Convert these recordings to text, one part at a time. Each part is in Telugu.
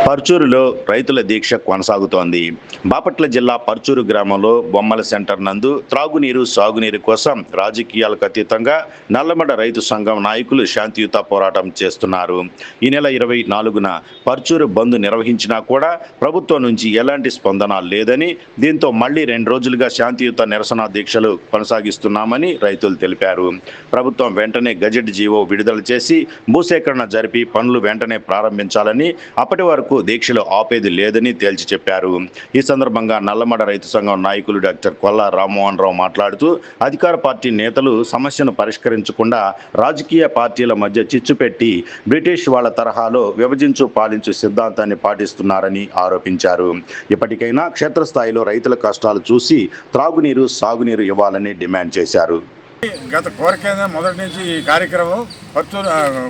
పర్చూరులో రైతుల దీక్ష కొనసాగుతోంది. బాపట్ల జిల్లా పర్చూరు గ్రామంలో బొమ్మల సెంటర్ నందు త్రాగునీరు, సాగునీరు కోసం రాజకీయాలకు అతీతంగా నల్లమడ రైతు సంఘం నాయకులు శాంతియుత పోరాటం చేస్తున్నారు. ఈ నెల 24న పర్చూరు బంద్ నిర్వహించినా కూడా ప్రభుత్వం నుంచి ఎలాంటి స్పందన లేదని, దీంతో మళ్లీ 2 రోజులుగా శాంతియుత నిరసన దీక్షలు కొనసాగిస్తున్నామని రైతులు తెలిపారు. ప్రభుత్వం వెంటనే గజెట్ జీవో విడుదల చేసి భూసేకరణ జరిపి పనులు వెంటనే ప్రారంభించాలని, అప్పటి వరకు దీక్షలు ఆపేది లేదని తేల్చి చెప్పారు. ఈ సందర్భంగా నల్లమడ రైతు సంఘం నాయకులు డాక్టర్ కొల్లా రామ్మోహన్ రావు మాట్లాడుతూ, అధికార పార్టీ నేతలు సమస్యను పరిష్కరించకుండా రాజకీయ పార్టీల మధ్య చిచ్చు పెట్టి బ్రిటిష్ వాళ్ల తరహాలో విభజించు పాలించు సిద్ధాంతాన్ని పాటిస్తున్నారని ఆరోపించారు. ఇప్పటికైనా క్షేత్రస్థాయిలో రైతుల కష్టాలు చూసి త్రాగునీరు, సాగునీరు ఇవ్వాలని డిమాండ్ చేశారు. గత కోరికైనా మొదటి నుంచి ఈ కార్యక్రమం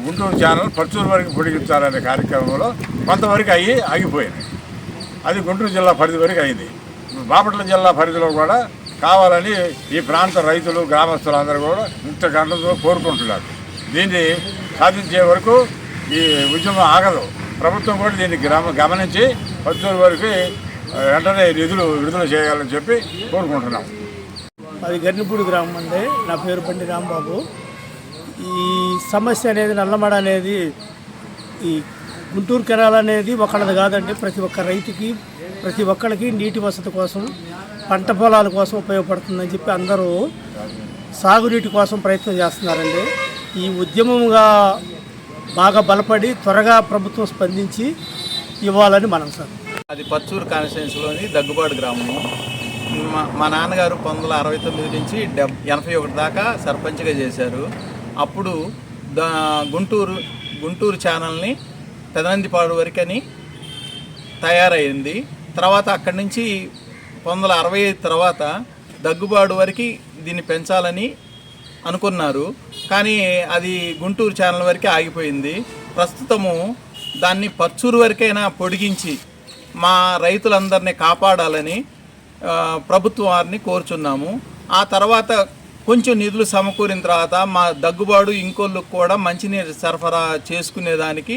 గుంటూరు ఛానల్ పర్చూరు వరకు పొడిగించాలనే కార్యక్రమంలో కొంతవరకు ఆగిపోయింది. అది గుంటూరు జిల్లా పరిధి వరకు అయింది. బాపట్ల జిల్లా పరిధిలో కూడా కావాలని ఈ ప్రాంత రైతులు, గ్రామస్తులందరూ కూడా ముక్త గంటతో కోరుకుంటున్నారు. దీన్ని సాధించే వరకు ఈ ఉద్యమం ఆగదు. ప్రభుత్వం కూడా దీన్ని గమనించి పర్చూరు వరకు వెంటనే నిధులు విడుదల చేయాలని చెప్పి కోరుకుంటున్నాం. అది గర్నిపూడి గ్రామం అండి. నా పేరు బండి రాంబాబు. ఈ సమస్య అనేది నల్లమడ అనేది, ఈ గుంటూరు కెనాల్ అనేది ఒకళ్ళది కాదండి. ప్రతి ఒక్క రైతుకి, ప్రతి ఒక్కరికి నీటి వసతి కోసం, పంట పొలాల కోసం ఉపయోగపడుతుందని చెప్పి అందరూ సాగునీటి కోసం ప్రయత్నం చేస్తున్నారండి. ఈ ఉద్యమంగా బాగా బలపడి త్వరగా ప్రభుత్వం స్పందించి ఇవ్వాలని మనం సార్. అది పర్చూరు కాన్స్టిట్యున్సీలోని దగ్గుబాటు గ్రామము. మా నాన్నగారు 1969 నుంచి 81 దాకా సర్పంచ్గా చేశారు. అప్పుడు గుంటూరు ఛానల్ని పెదనందిపాడు వరకని తయారైంది. తర్వాత అక్కడి నుంచి 1965 తర్వాత దగ్గుబాటు వరకు దీన్ని పెంచాలని అనుకున్నారు. కానీ అది గుంటూరు ఛానల్ వరకే ఆగిపోయింది. ప్రస్తుతము దాన్ని పర్చూరు వరకైనా పొడిగించి మా రైతులందరినీ కాపాడాలని ప్రభుత్వం వారిని కోరుచున్నాము. ఆ తర్వాత కొంచెం నిధులు సమకూరిన తర్వాత మా దగ్గుబాటు ఇంకోళ్ళకు కూడా మంచినీరు సరఫరా చేసుకునేదానికి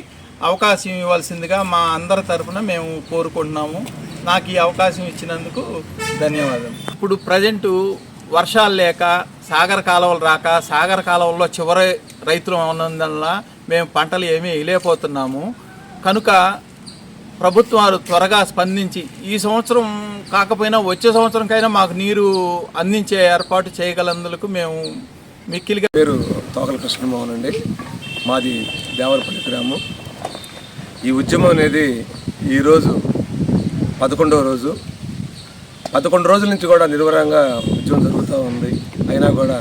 అవకాశం ఇవ్వాల్సిందిగా మా అందరి తరఫున మేము కోరుకుంటున్నాము. నాకు ఈ అవకాశం ఇచ్చినందుకు ధన్యవాదాలు. ఇప్పుడు ప్రజెంటు వర్షాలు లేక, సాగర కాలువలు రాక, సాగర కాలువల్లో చివరి రైతులు ఉన్నందువల్ల మేము పంటలు ఏమీ వేయలేకపోతున్నాము. కనుక ప్రభుత్వాలు త్వరగా స్పందించి ఈ సంవత్సరం కాకపోయినా వచ్చే సంవత్సరంకైనా మాకు నీరు అందించే ఏర్పాటు చేయగలందుకు మేము మిక్కిలిగా. పేరు తోకల కృష్ణమోహన్ అండి. మాది దేవరపల్లి గ్రామం. ఈ ఉద్యమం అనేది ఈరోజు 11వ రోజు. 11 రోజుల నుంచి కూడా నిరవరంగా ఉద్యమం జరుగుతూ ఉంది. అయినా కూడా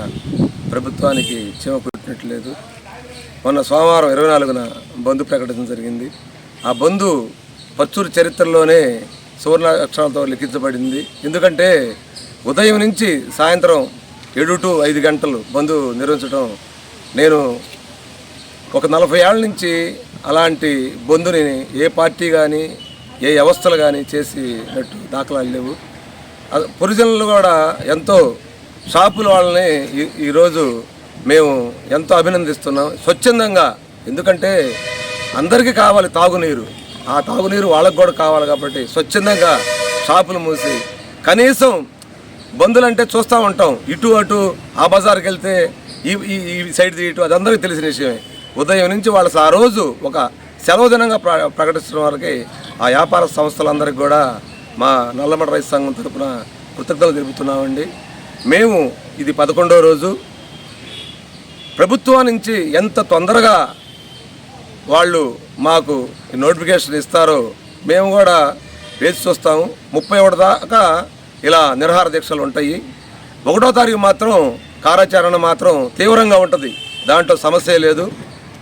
ప్రభుత్వానికి చీమ కుట్టినట్లేదు. మొన్న సోమవారం 24న బంద్ ప్రకటించడం జరిగింది. ఆ బంద్ పర్చూరు చరిత్రలోనే సువర్ణ అక్షరాలతో లిఖించబడింది. ఎందుకంటే ఉదయం నుంచి సాయంత్రం 7 to 5 గంటలు బంద్ నిర్వహించడం, నేను ఒక 40 ఏళ్ళ నుంచి అలాంటి బంద్ని ఏ పార్టీ కానీ, ఏ వ్యవస్థలు కానీ చేసినట్టు దాఖలాలు లేవు. పురిజనులు కూడా ఎంతో షాపుల వాళ్ళని ఈరోజు మేము ఎంతో అభినందిస్తున్నాం స్వచ్ఛందంగా. ఎందుకంటే అందరికీ కావాలి తాగునీరు, ఆ తాగునీరు వాళ్ళకు కూడా కావాలి కాబట్టి స్వచ్ఛందంగా షాపులు మూసి, కనీసం బంధులు అంటే చూస్తూ ఉంటాం, ఇటు అటు ఆ బజార్కి వెళ్తే ఈ సైడ్ ఇటు, అది అందరికీ తెలిసిన విషయమే. ఉదయం నుంచి వాళ్ళు ఆ రోజు ఒక సెలవు దినంగా ప్రకటించడం వరకు ఆ వ్యాపార సంస్థలందరికీ కూడా మా నల్లమడ రైతు సంఘం తరఫున కృతజ్ఞతలు తెలుపుతున్నామండి. మేము ఇది 11వ రోజు. ప్రభుత్వం నుంచి ఎంత తొందరగా వాళ్ళు మాకు నోటిఫికేషన్ ఇస్తారో మేము కూడా వేచి చూస్తాము. 31 దాకా ఇలా నిరాహార దీక్షలు ఉంటాయి. 1వ తారీఖు మాత్రం కార్యాచరణ మాత్రం తీవ్రంగా ఉంటుంది, దాంట్లో సమస్య లేదు.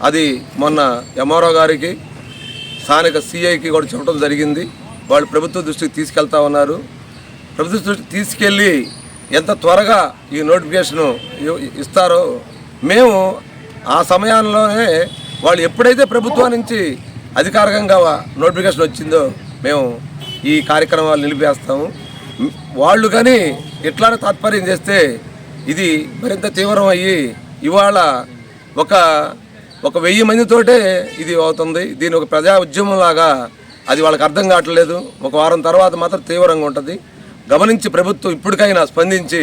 అది మొన్న ఎంఆర్ఓ గారికి, స్థానిక సిఐకి కూడా చెప్పడం జరిగింది. వాళ్ళు ప్రభుత్వ దృష్టికి తీసుకెళ్తా ఉన్నారు. ప్రభుత్వ దృష్టికి తీసుకెళ్ళి ఎంత త్వరగా ఈ నోటిఫికేషను ఇస్తారో మేము ఆ సమయంలోనే, వాళ్ళు ఎప్పుడైతే ప్రభుత్వం నుంచి అధికారికంగా నోటిఫికేషన్ వచ్చిందో మేము ఈ కార్యక్రమాలు నిలిపేస్తాము. వాళ్ళు కానీ ఇట్లానే తాత్పర్యం చేస్తే ఇది మరింత తీవ్రం అయ్యి ఇవాళ ఒక 1000 మందితోటే ఇది అవుతుంది. దీని ఒక ప్రజా ఉద్యమంలాగా అది వాళ్ళకి అర్థం కావట్లేదు. ఒక వారం తర్వాత మాత్రం తీవ్రంగా ఉంటుంది. గమనించి ప్రభుత్వం ఇప్పటికైనా స్పందించి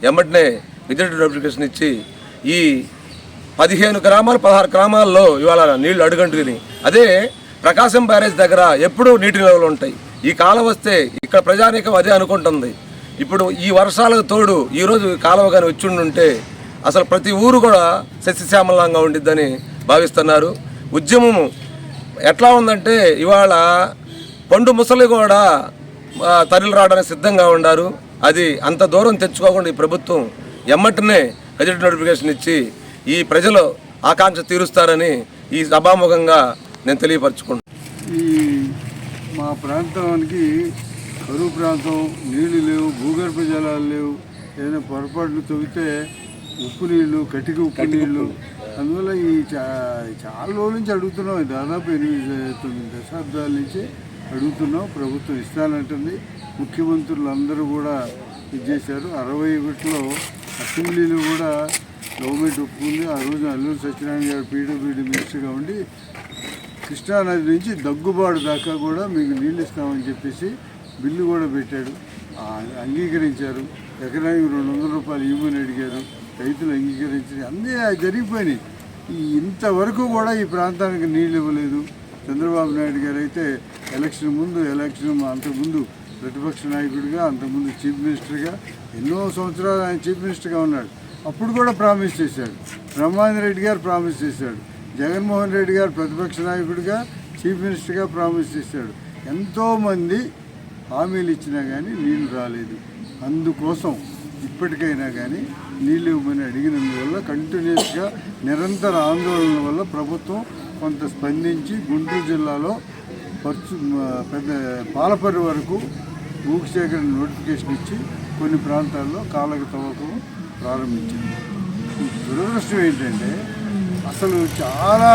ఎమ్మటనే విజిట్ నోటిఫికేషన్ ఇచ్చి ఈ 15 గ్రామాలు 16 గ్రామాల్లో ఇవాళ నీళ్లు అడుగంటుకుని, అదే ప్రకాశం బ్యారేజ్ దగ్గర ఎప్పుడూ నీటి నిల్వలు ఉంటాయి. ఈ కాలం వస్తే ఇక్కడ ప్రజానీకం అదే అనుకుంటుంది. ఇప్పుడు ఈ వర్షాలకు తోడు ఈరోజు కాలువ కానీ వచ్చి ఉంటే అసలు ప్రతి ఊరు కూడా సస్యశ్యామలంగా ఉండిద్దని భావిస్తున్నారు. ఉద్యమం ఎట్లా ఉందంటే ఇవాళ పండు ముసలి కూడా తరలి రావడానికి సిద్ధంగా ఉన్నారు. అది అంత దూరం తెచ్చుకోకుండా ఈ ప్రభుత్వం ఎమ్మటనే గజెట్ నోటిఫికేషన్ ఇచ్చి ఈ ప్రజలు ఆకాంక్ష తీరుస్తారని ఈ సభాముఖంగా నేను తెలియపరచుకుంటున్నాను. ఈ మా ప్రాంతానికి కరువు ప్రాంతం, నీళ్లు లేవు, భూగర్భ జలాలు లేవు. ఏదైనా పొరపాట్లు తవ్వితే ఉప్పు నీళ్లు, కటిక ఉప్పు నీళ్లు. అందువల్ల ఈ చాలా రోజుల నుంచి అడుగుతున్నాం. దాదాపు 8-9 దశాబ్దాల నుంచి అడుగుతున్నాం. ప్రభుత్వం ఇస్తానంటుంది. ముఖ్యమంత్రులు అందరూ కూడా ఇచ్చేశారు. 61లో అసెంబ్లీలో కూడా గవర్నమెంట్ ఒప్పుకుంది. ఆ రోజు అల్లూరి సత్యనారాయణ గారు పీడబ్ల్యూడీ మినిస్టర్గా ఉండి కృష్ణానది నుంచి దగ్గుబాటు దాకా కూడా మీకు నీళ్ళు ఇస్తామని చెప్పేసి బిల్లు కూడా పెట్టాడు. అంగీకరించారు. ఎకరానికి 200 రూపాయలు ఇవ్వమని అడిగారు. రైతులు అంగీకరించారు. అన్నీ జరిగిపోయినాయి. ఇంతవరకు కూడా ఈ ప్రాంతానికి నీళ్ళు ఇవ్వలేదు. చంద్రబాబు నాయుడు గారు అయితే ఎలక్షన్ ముందు, అంతకుముందు ప్రతిపక్ష నాయకుడిగా, అంతకుముందు చీఫ్ మినిస్టర్గా ఎన్నో సంవత్సరాలు ఆయన చీఫ్ మినిస్టర్గా ఉన్నాడు. అప్పుడు కూడా ప్రామిస్ చేశాడు. బ్రహ్మానంద రెడ్డి గారు ప్రామిస్ చేశాడు. జగన్మోహన్ రెడ్డి గారు ప్రతిపక్ష నాయకుడిగా, చీఫ్ మినిస్టర్గా ప్రామిస్ చేశాడు. ఎంతోమంది హామీలు ఇచ్చినా కానీ నీళ్లు రాలేదు. అందుకోసం ఇప్పటికైనా కానీ నీళ్ళు ఇవ్వమని అడిగినందువల్ల కంటిన్యూస్గా నిరంతర ఆందోళన వల్ల ప్రభుత్వం కొంత స్పందించి గుంటూరు జిల్లాలో పెద్ద పాలపర్రి వరకు భూసేకరణ నోటిఫికేషన్ ఇచ్చి కొన్ని ప్రాంతాల్లో కాళ్ళకి తవ్వకం ప్రారంభించింది. దురదృష్టం ఏంటంటే అసలు చాలా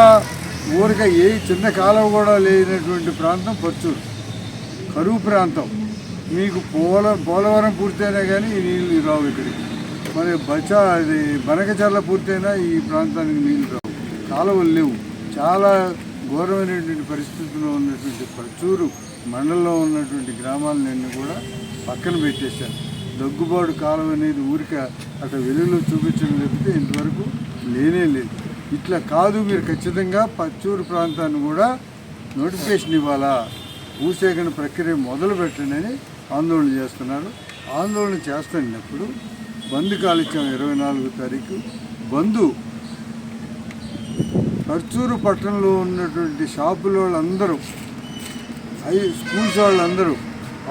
ఊరిక ఏ చిన్న కాలువ కూడా లేనటువంటి ప్రాంతం పర్చూరు, కరువు ప్రాంతం. మీకు పోలవరం పూర్తయినా కానీ ఈ నీళ్ళు రావు ఇక్కడికి. మరి బనకచర్ల పూర్తయినా ఈ ప్రాంతానికి నీళ్ళు రావు. కాలువలు లేవు. చాలా ఘోరమైనటువంటి పరిస్థితుల్లో ఉన్నటువంటి పర్చూరు మండలంలో ఉన్నటువంటి గ్రామాలన్నీ కూడా పక్కన పెట్టేశారు. దగ్గుబాటు కాలం అనేది ఊరిక అక్కడ వెలుగులో చూపించడం లేకపోతే ఇంతవరకు లేనే లేదు. ఇట్లా కాదు, మీరు ఖచ్చితంగా పర్చూరు ప్రాంతాన్ని కూడా నోటిఫికేషన్ ఇవ్వాలా, భూసేకరణ ప్రక్రియ మొదలు పెట్టండి అని ఆందోళన చేస్తున్నారు. ఆందోళన చేస్తున్నప్పుడు బంద్ కాలిచ్చాం 24వ తారీఖు. బంధు పర్చూరు పట్టణంలో ఉన్నటువంటి షాపుల వాళ్ళందరూ, స్కూల్స్ వాళ్ళందరూ,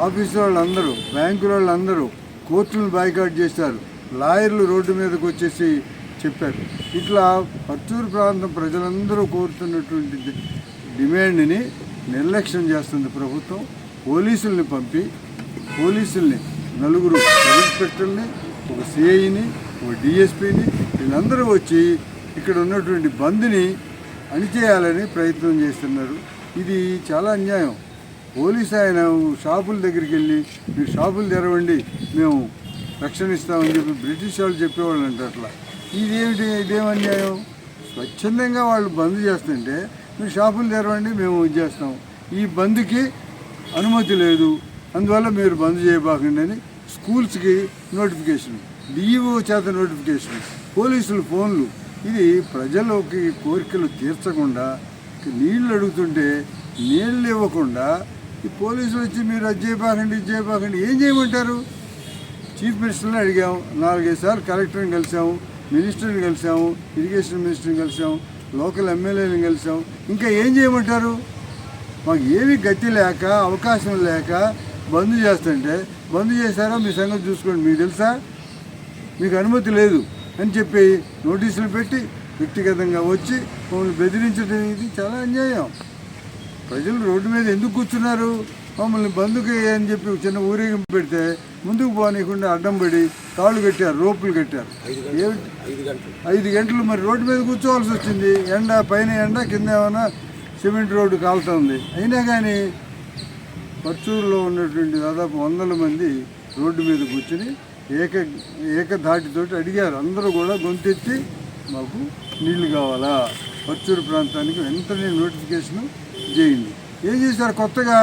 ఆఫీస్ వాళ్ళందరూ, బ్యాంకుల వాళ్ళందరూ కోర్టులను బాయ్కాట్ చేశారు. లాయర్లు రోడ్డు మీదకి వచ్చేసి చెప్పారు. ఇట్లా పర్చూరు ప్రాంతం ప్రజలందరూ కోరుతున్నటువంటి డిమాండ్ని నిర్లక్ష్యం చేస్తుంది ప్రభుత్వం. పోలీసుల్ని పంపి, పోలీసుల్ని 4 సబ్ ఇన్స్పెక్టర్ని, ఒక సిఐని, ఒక డిఎస్పీని, వీళ్ళందరూ వచ్చి ఇక్కడ ఉన్నటువంటి బంద్ని అణిచేయాలని ప్రయత్నం చేస్తున్నారు. ఇది చాలా అన్యాయం. పోలీసు ఆయన షాపుల దగ్గరికి వెళ్ళి మీరు షాపులు తెరవండి, మేము రక్షణ ఇస్తామని చెప్పి బ్రిటిష్ వాళ్ళు చెప్పేవాళ్ళు అంటే అట్లా. ఇదేం అన్యాయం? స్వచ్ఛందంగా వాళ్ళు బంద్ చేస్తుంటే మీరు షాపులు తెరవండి, మేము ఇది చేస్తాం. ఈ బంద్కి అనుమతి లేదు, అందువల్ల మీరు బంద్ చేయబాకండి అని స్కూల్స్కి నోటిఫికేషన్, డిఈఓ చేత నోటిఫికేషన్, పోలీసులు ఫోన్లు. ఇది ప్రజలకి కోరికలు తీర్చకుండా, నీళ్లు అడుగుతుంటే నీళ్ళు ఇవ్వకుండా ఈ పోలీసులు వచ్చి మీరు అది చేయబాకండి, ఇది చేయబాకండి. ఏం చేయమంటారు? చీఫ్ మినిస్టర్ని అడిగాము, 4-5 సార్లు కలెక్టర్ని కలిసాము, మినిస్టర్ని కలిసాము, ఇరిగేషన్ మినిస్టర్ని కలిసాము, లోకల్ ఎమ్మెల్యేని కలిసాము. ఇంకా ఏం చేయమంటారు? మాకు ఏమీ గతి లేక, అవకాశం లేక బంద్ చేస్తుంటే, బంద్ చేశారా మీ సంగతి చూసుకోండి, మీకు తెలుసా, మీకు అనుమతి లేదు అని చెప్పి నోటీసులు పెట్టి వ్యక్తిగతంగా వచ్చి మమ్మల్ని బెదిరించడం ఇది చాలా అన్యాయం. ప్రజలు రోడ్డు మీద ఎందుకు కూర్చున్నారు? మమ్మల్ని బంధుకి అని చెప్పి చిన్న ఊరేగింపు పెడితే ముందుకు పోనీయకుండా అడ్డం పడి తాళ్ళు కట్టారు, రోపులు కట్టారు. 5 గంటలు మరి రోడ్డు మీద కూర్చోవాల్సి వచ్చింది. ఎండ, పైన ఎండ, కింద ఏమైనా సిమెంట్ రోడ్డు కాలుతుంది. అయినా కానీ పర్చూరులో ఉన్నటువంటి దాదాపు 100 మంది రోడ్డు మీద కూర్చుని ఏకధాటితోటి అడిగారు. అందరూ కూడా గొంతెత్తి మాకు నీళ్లు కావాలా, పర్చూరు ప్రాంతానికి వెంటనే నోటిఫికేషన్ చేయండి. ఏం చేశారు, కొత్తగా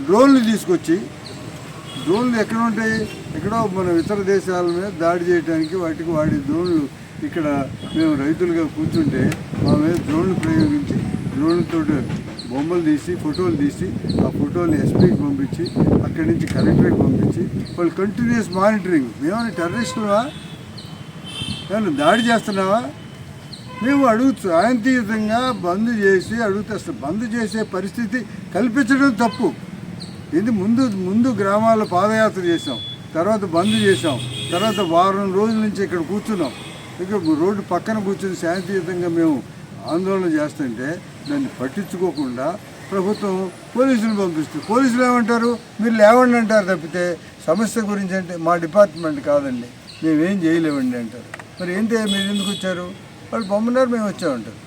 డ్రోన్లు తీసుకొచ్చి, డ్రోన్లు ఎక్కడ ఉంటాయి, ఎక్కడో మన ఇతర దేశాల మీద దాడి చేయడానికి వాటికి వాడే డ్రోన్లు ఇక్కడ మేము రైతులుగా కూర్చుంటే మా మీద డ్రోన్లు ప్రయోగించి డ్రోన్లతో బొమ్మలు తీసి ఫోటోలు తీసి ఆ ఫోటోలు ఎస్పీకి పంపించి అక్కడి నుంచి కలెక్టర్కి పంపించి వాళ్ళు కంటిన్యూస్ మానిటరింగ్. మేమైనా టెర్రరిస్టులవా, ఏమైనా దాడి చేస్తున్నావా? మేము శాంతియుతంగా బంద్ చేసి అడుగుతాం. బంద్ చేసే పరిస్థితి కల్పించడం తప్పు. ఇది ముందు గ్రామాల్లో పాదయాత్ర చేసాం, తర్వాత బంద్ చేసాం, తర్వాత వారం రోజుల నుంచి ఇక్కడ కూర్చున్నాం. ఇక్కడ రోడ్డు పక్కన కూర్చొని శాంతియుతంగా మేము ఆందోళన చేస్తుంటే దాన్ని పట్టించుకోకుండా ప్రభుత్వం పోలీసులు పంపిస్తుంది. పోలీసులు ఏమంటారు, మీరు లేవండి అంటారు తప్పితే సమస్య గురించి అంటే మా డిపార్ట్మెంట్ కాదండి, మేమేం చేయలేవండి అంటారు. మరి ఏంటి, మీరు ఎందుకు వచ్చారు? వాళ్ళు బొమ్మన్నారు, మేము వచ్చామంటారు.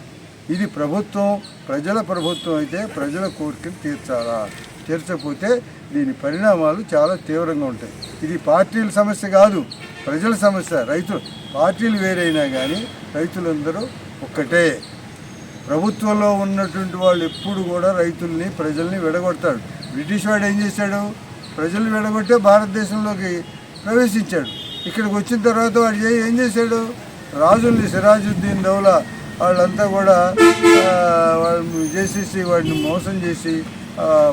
ఇది ప్రభుత్వం, ప్రజల ప్రభుత్వం అయితే ప్రజల కోరికలు తీర్చాలా, తీర్చకపోతే దీని పరిణామాలు చాలా తీవ్రంగా ఉంటాయి. ఇది పార్టీల సమస్య కాదు, ప్రజల సమస్య. రైతులు పార్టీలు వేరైనా కానీ రైతులందరూ ఒక్కటే. ప్రభుత్వంలో ఉన్నటువంటి వాళ్ళు ఎప్పుడు కూడా రైతుల్ని ప్రజల్ని విడగొడతాడు. బ్రిటిష్ వాడు ఏం చేశాడు, ప్రజల్ని విడగొట్టే భారతదేశంలోకి ప్రవేశించాడు. ఇక్కడికి వచ్చిన తర్వాత వాడు ఏం చేశాడు, రాజుల్ని సిరాజుద్దీన్ దౌలా వాళ్ళంతా కూడా వాళ్ళు చేసేసి వాడిని మోసం చేసి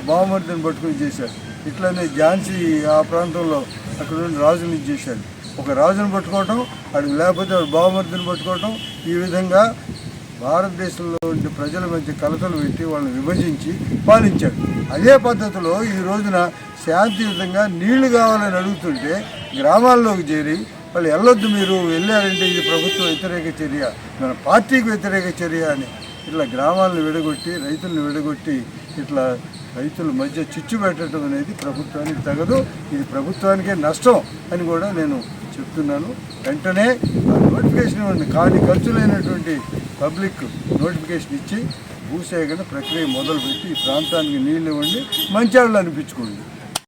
బావమర్దిని పట్టుకుని చేశాడు. ఇట్లనే ఝాన్సీ ఆ ప్రాంతంలో అక్కడ నుండి రాజుని చేశాడు. ఒక రాజును పట్టుకోవటం, వాడికి లేకపోతే వాడు బావమర్దిని పట్టుకోవటం, ఈ విధంగా భారతదేశంలో ఉండే ప్రజల మధ్య కలతలు పెట్టి వాళ్ళని విభజించి పాలించాడు. అదే పద్ధతిలో ఈ రోజున శాంతియుతంగా నీళ్లు కావాలని అడుగుతుంటే గ్రామాల్లోకి చేరి వాళ్ళు వెళ్ళొద్దు, మీరు వెళ్ళారంటే ఇది ప్రభుత్వ వ్యతిరేక చర్య, మన పార్టీకి వ్యతిరేక చర్య అని ఇట్లా గ్రామాలను విడగొట్టి రైతులను విడగొట్టి ఇట్లా రైతుల మధ్య చిచ్చు పెట్టడం అనేది ప్రభుత్వానికి తగదు. ఇది ప్రభుత్వానికే నష్టం అని కూడా నేను చెప్తున్నాను. వెంటనే ఆ నోటిఫికేషన్ ఇవ్వండి, కానీ ఖర్చులైనటువంటి పబ్లిక్ నోటిఫికేషన్ ఇచ్చి భూసేకరణ ప్రక్రియ మొదలుపెట్టి ఈ ప్రాంతానికి నీళ్ళు ఇవ్వండి, మంచి వాళ్ళు అనిపించుకోండి.